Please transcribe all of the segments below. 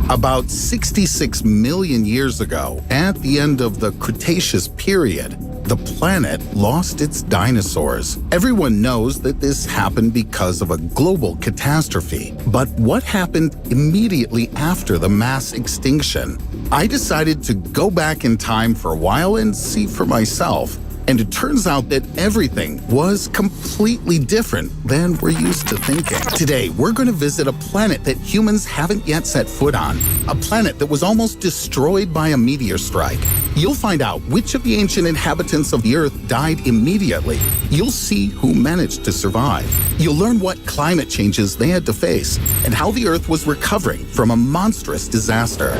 About 66 million years ago, at the end of the Cretaceous period, the planet lost its dinosaurs. Everyone knows that this happened because of a global catastrophe. But what happened immediately after the mass extinction? I decided to go back in time for a while and see for myself. And it turns out that everything was completely different than we're used to thinking. Today, we're going to visit a planet that humans haven't yet set foot on, a planet that was almost destroyed by a meteor strike. You'll find out which of the ancient inhabitants of the Earth died immediately. You'll see who managed to survive. You'll learn what climate changes they had to face and how the Earth was recovering from a monstrous disaster.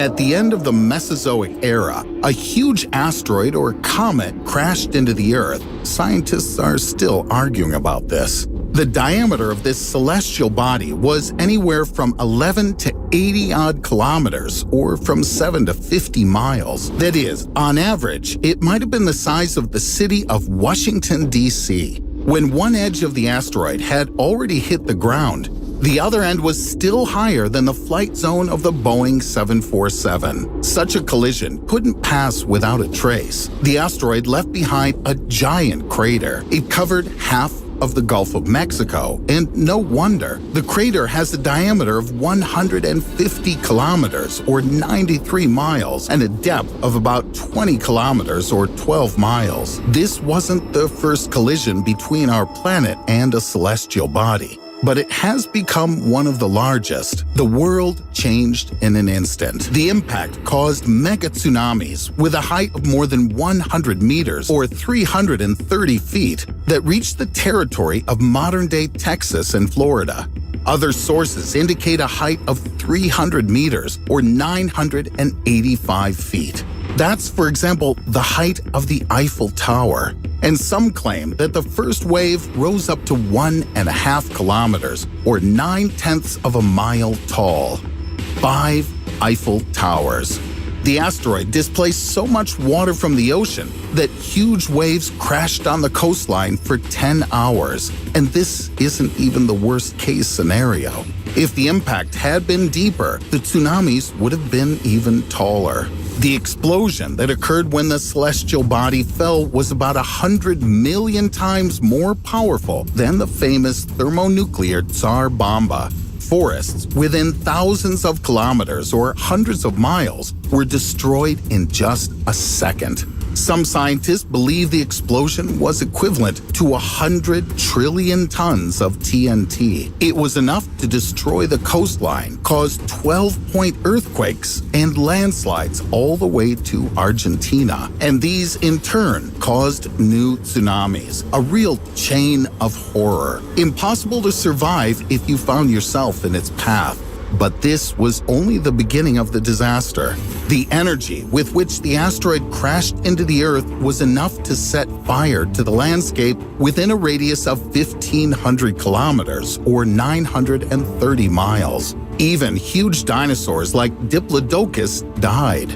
At the end of the Mesozoic era, a huge asteroid or comet crashed into the Earth. Scientists are still arguing about this. The diameter of this celestial body was anywhere from 11 to 80-odd kilometers, or from 7 to 50 miles. That is, on average, it might have been the size of the city of Washington, D.C. When one edge of the asteroid had already hit the ground, the other end was still higher than the flight zone of the Boeing 747. Such a collision couldn't pass without a trace. The asteroid left behind a giant crater. It covered half of the Gulf of Mexico, and no wonder. The crater has a diameter of 150 kilometers, or 93 miles, and a depth of about 20 kilometers, or 12 miles. This wasn't the first collision between our planet and a celestial body, but it has become one of the largest. The world changed in an instant. The impact caused mega tsunamis with a height of more than 100 meters, or 330 feet, that reached the territory of modern-day Texas and Florida. Other sources indicate a height of 300 meters, or 985 feet. That's, for example, the height of the Eiffel Tower. And some claim that the first wave rose up to 1.5 kilometers, or 9/10 of a mile tall. 5 Eiffel Towers. The asteroid displaced so much water from the ocean that huge waves crashed on the coastline for 10 hours. And this isn't even the worst-case scenario. If the impact had been deeper, the tsunamis would have been even taller. The explosion that occurred when the celestial body fell was about 100 million times more powerful than the famous thermonuclear Tsar Bomba. Forests within thousands of kilometers or hundreds of miles were destroyed in just a second. Some scientists believe the explosion was equivalent to 100 trillion tons of TNT. It was enough to destroy the coastline, cause 12-point earthquakes and landslides all the way to Argentina. And these, in turn, caused new tsunamis, a real chain of horror. Impossible to survive if you found yourself in its path. But this was only the beginning of the disaster. The energy with which the asteroid crashed into the Earth was enough to set fire to the landscape within a radius of 1,500 kilometers, or 930 miles. Even huge dinosaurs like Diplodocus died.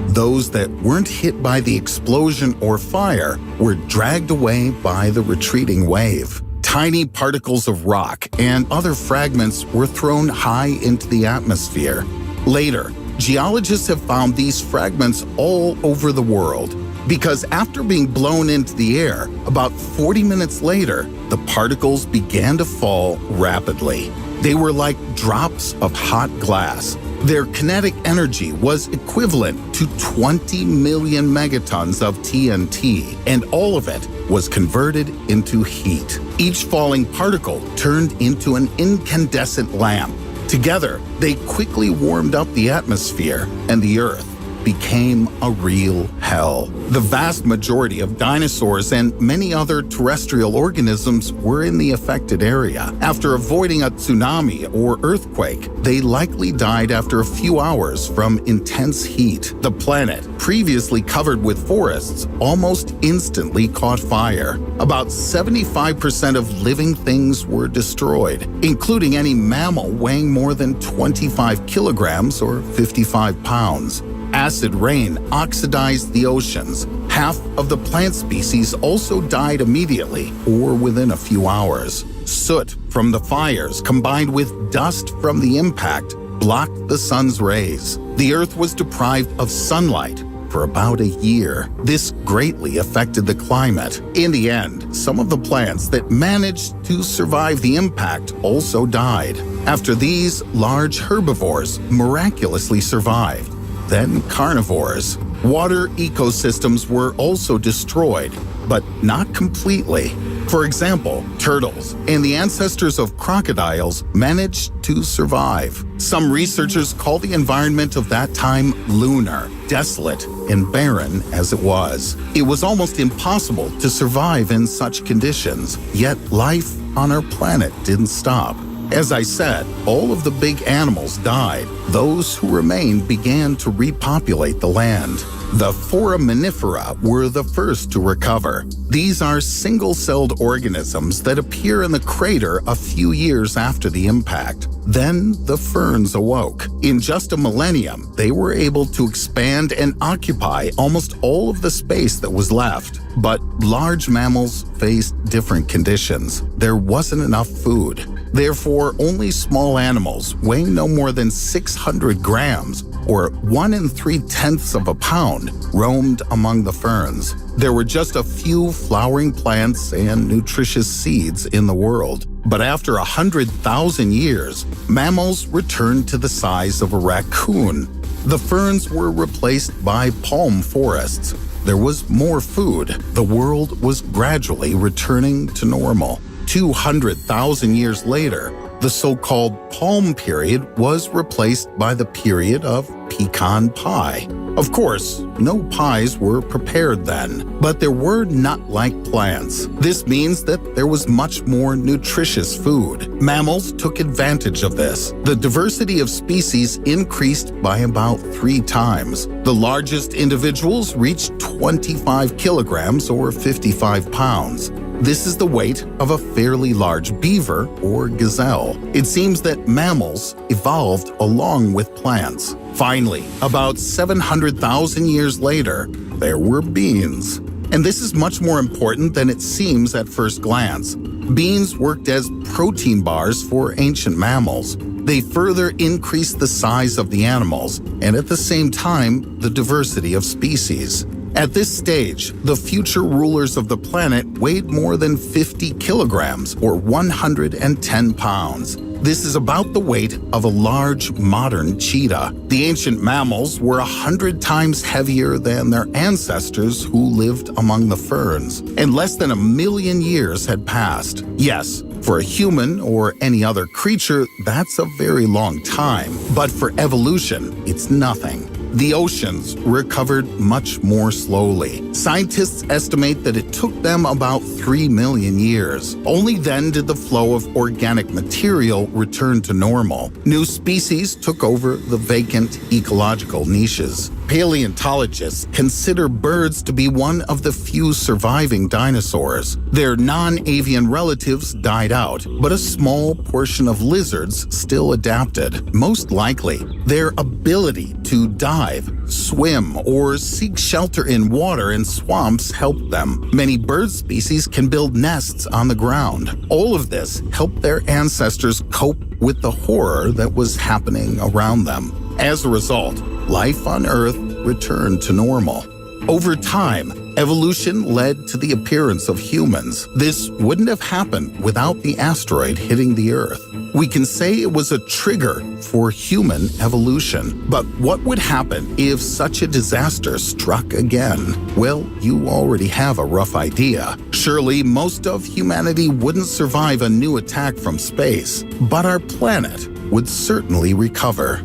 Those that weren't hit by the explosion or fire were dragged away by the retreating wave. Tiny particles of rock and other fragments were thrown high into the atmosphere. Later, geologists have found these fragments all over the world, because after being blown into the air, about 40 minutes later, the particles began to fall rapidly. They were like drops of hot glass. Their kinetic energy was equivalent to 20 million megatons of TNT, and all of it was converted into heat. Each falling particle turned into an incandescent lamp. Together, they quickly warmed up the atmosphere, and the Earth became a real hell. The vast majority of dinosaurs and many other terrestrial organisms were in the affected area. After avoiding a tsunami or earthquake, they likely died after a few hours from intense heat. The planet, previously covered with forests, almost instantly caught fire. About 75% of living things were destroyed, including any mammal weighing more than 25 kilograms or 55 pounds. Acid rain oxidized the oceans. Half of the plant species also died immediately or within a few hours. Soot from the fires combined with dust from the impact blocked the sun's rays. The Earth was deprived of sunlight for about a year. This greatly affected the climate. In the end, some of the plants that managed to survive the impact also died. After these, large herbivores miraculously survived. Then carnivores. Water ecosystems were also destroyed, but not completely. For example, turtles and the ancestors of crocodiles managed to survive. Some researchers call the environment of that time lunar, desolate and barren as it was. It was almost impossible to survive in such conditions, yet life on our planet didn't stop. As I said, all of the big animals died. Those who remained began to repopulate the land. The foraminifera were the first to recover. These are single-celled organisms that appear in the crater a few years after the impact. Then the ferns awoke. In just a millennium, they were able to expand and occupy almost all of the space that was left. But large mammals faced different conditions. There wasn't enough food. Therefore, only small animals weighing no more than 600 grams, or 1 3/10 of a pound, roamed among the ferns. There were just a few flowering plants and nutritious seeds in the world. But after 100,000 years, mammals returned to the size of a raccoon. The ferns were replaced by palm forests. There was more food. The world was gradually returning to normal. 200,000 years later, the so-called palm period was replaced by the period of pecan pie. Of course, no pies were prepared then, but there were nut-like plants. This means that there was much more nutritious food. Mammals took advantage of this. The diversity of species increased by about 3 times. The largest individuals reached 25 kilograms or 55 pounds. This is the weight of a fairly large beaver or gazelle. It seems that mammals evolved along with plants. Finally, about 700,000 years later, there were beans. And this is much more important than it seems at first glance. Beans worked as protein bars for ancient mammals. They further increased the size of the animals and at the same time, the diversity of species. At this stage, the future rulers of the planet weighed more than 50 kilograms or 110 pounds. This is about the weight of a large modern cheetah. The ancient mammals were 100 times heavier than their ancestors who lived among the ferns, and less than 1 million years had passed. Yes, for a human or any other creature, that's a very long time. But for evolution, it's nothing. The oceans recovered much more slowly. Scientists estimate that it took them about 3 million years. Only then did the flow of organic material return to normal. New species took over the vacant ecological niches. Paleontologists consider birds to be one of the few surviving dinosaurs. Their non-avian relatives died out, but a small portion of lizards still adapted. Most likely, their ability to dive, swim, or seek shelter in water and swamps helped them. Many bird species can build nests on the ground. All of this helped their ancestors cope with the horror that was happening around them. As a result, life on Earth returned to normal. Over time, evolution led to the appearance of humans. This wouldn't have happened without the asteroid hitting the Earth. We can say it was a trigger for human evolution. But what would happen if such a disaster struck again? Well, you already have a rough idea. Surely most of humanity wouldn't survive a new attack from space, but our planet would certainly recover.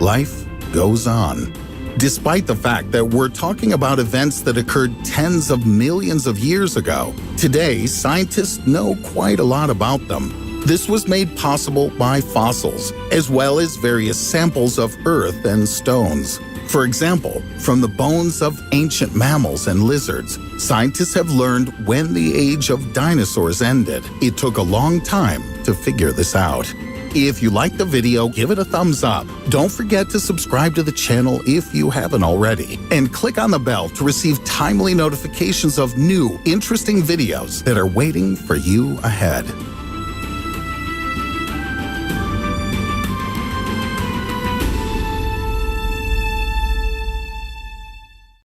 Life goes on. Despite the fact that we're talking about events that occurred tens of millions of years ago, today scientists know quite a lot about them. This was made possible by fossils, as well as various samples of earth and stones. For example, from the bones of ancient mammals and lizards, scientists have learned when the age of dinosaurs ended. It took a long time to figure this out. If you liked the video, give it a thumbs up. Don't forget to subscribe to the channel if you haven't already. And click on the bell to receive timely notifications of new, interesting videos that are waiting for you ahead.